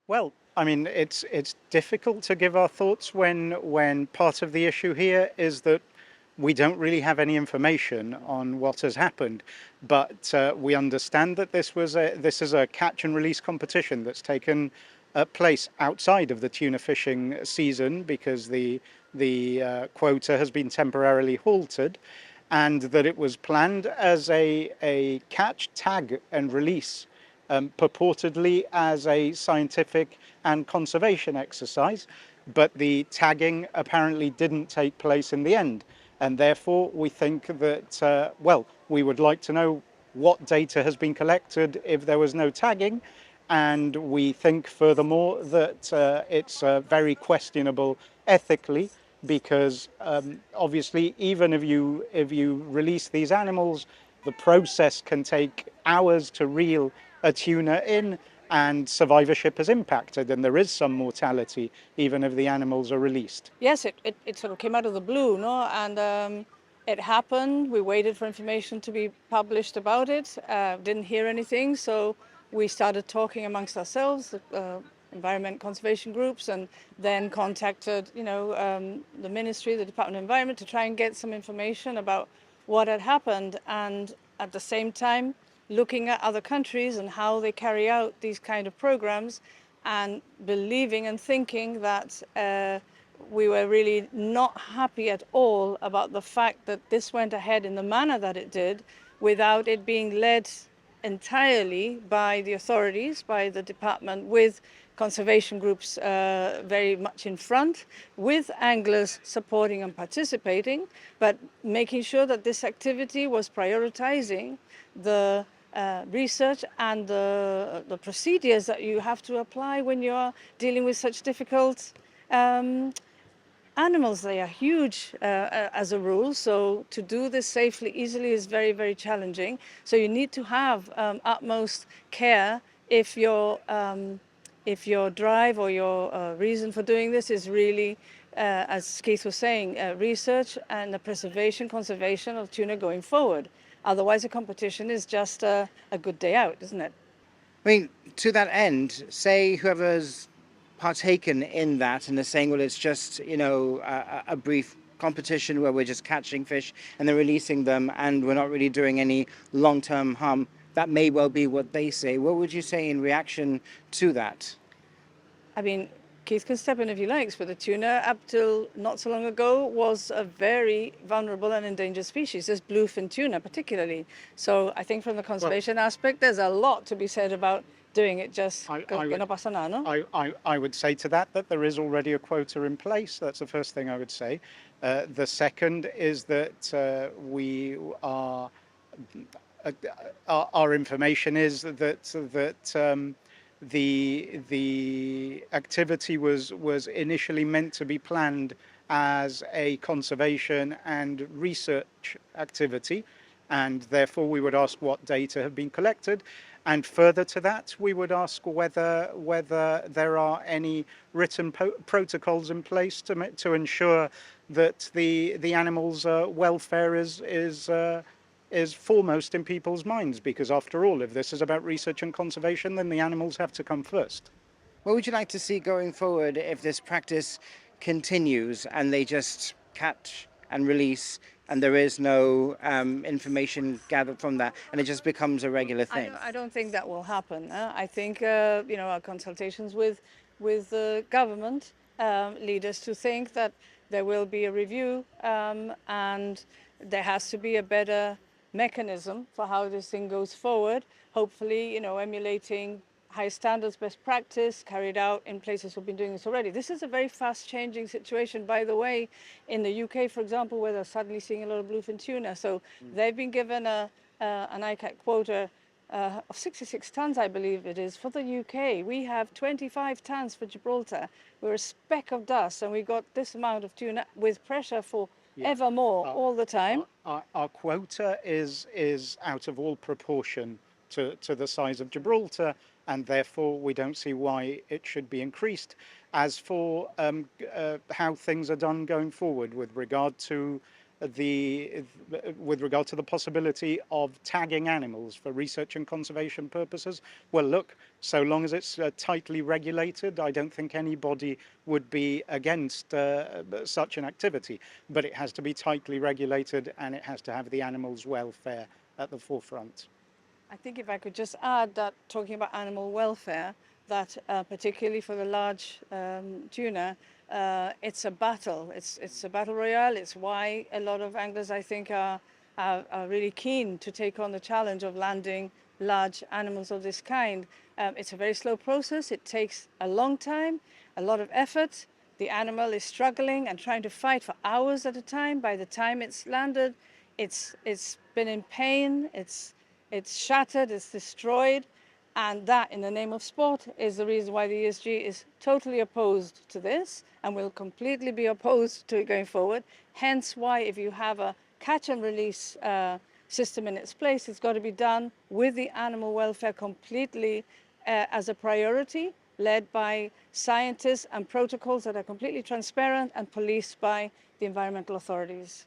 Well, I mean, it's difficult to give our thoughts when part of the issue here is that we don't really have any information on what has happened, but we understand that this is a catch and release competition that's taken place outside of the tuna fishing season because the quota has been temporarily halted, and that it was planned as a catch, tag, and release, purportedly as a scientific and conservation exercise, but the tagging apparently didn't take place in the end. And therefore, we think that, well, we would like to know what data has been collected if there was no tagging. And we think, furthermore, that it's very questionable ethically because obviously, even if you release these animals, the process can take hours to reel a tuna in, and survivorship is impacted, and there is some mortality even if the animals are released. Yes, it sort of came out of the blue, no? And it happened. We waited for information to be published about it. Didn't hear anything, so we started talking amongst ourselves, environment conservation groups, and then contacted, the ministry, the Department of Environment, to try and get some information about what had happened, and at the same time looking at other countries and how they carry out these kind of programs, and believing and thinking that we were really not happy at all about the fact that this went ahead in the manner that it did without it being led entirely by the authorities, by the department, with conservation groups very much in front, with anglers supporting and participating, but making sure that this activity was prioritizing the research and the procedures that you have to apply when you are dealing with such difficult animals. They are huge as a rule, so to do this safely, easily is very, very challenging. So you need to have utmost care if your drive or your reason for doing this is really, as Keith was saying, research and the preservation, conservation of tuna going forward. Otherwise, the competition is just a good day out, isn't it? I mean, to that end, say whoever's partaken in that and is saying, well, it's just, a brief competition where we're just catching fish and then releasing them and we're not really doing any long-term harm. That may well be what they say. What would you say in reaction to that? I mean, Keith can step in if he likes, but the tuna, up till not so long ago, was a very vulnerable and endangered species, this bluefin tuna particularly. So I think from the conservation aspect, there's a lot to be said about doing it just I, que I would no pasa nada, no? I would say to that there is already a quota in place. That's the first thing I would say. The second is that we are our information is that the activity was initially meant to be planned as a conservation and research activity, and therefore we would ask what data have been collected. And further to that, we would ask whether there are any written protocols in place to ensure that the animals' welfare is foremost in people's minds. Because after all, if this is about research and conservation, then the animals have to come first. What would you like to see going forward if this practice continues and they just catch and release and there is no information gathered from that and it just becomes a regular thing? I don't think that will happen. I think our consultations with the government lead us to think that there will be a review, and there has to be a better mechanism for how this thing goes forward. Hopefully, emulating high standards, best practice carried out in places who've been doing this already. This is a very fast changing situation, by the way, in the UK, for example, where they're suddenly seeing a lot of bluefin tuna. So they've been given an ICAT quota of 66 tons, I believe it is, for the UK. We have 25 tons for Gibraltar. We're a speck of dust, and we got this amount of tuna with pressure for ever more all the time. Our quota is out of all proportion to the size of Gibraltar, and therefore we don't see why it should be increased. As for how things are done going forward with regard to with regard to the possibility of tagging animals for research and conservation purposes. Well, look, so long as it's tightly regulated, I don't think anybody would be against such an activity. But it has to be tightly regulated, and it has to have the animals' welfare at the forefront. I think if I could just add that, talking about animal welfare, that particularly for the large tuna, it's a battle. It's a battle royale. It's why a lot of anglers, I think, are really keen to take on the challenge of landing large animals of this kind. It's a very slow process. It takes a long time, a lot of effort. The animal is struggling and trying to fight for hours at a time. By the time it's landed, it's been in pain. It's shattered, it's destroyed, and that, in the name of sport, is the reason why the ESG is totally opposed to this and will completely be opposed to it going forward. Hence why, if you have a catch and release system in its place, it's got to be done with the animal welfare completely as a priority, led by scientists and protocols that are completely transparent and policed by the environmental authorities.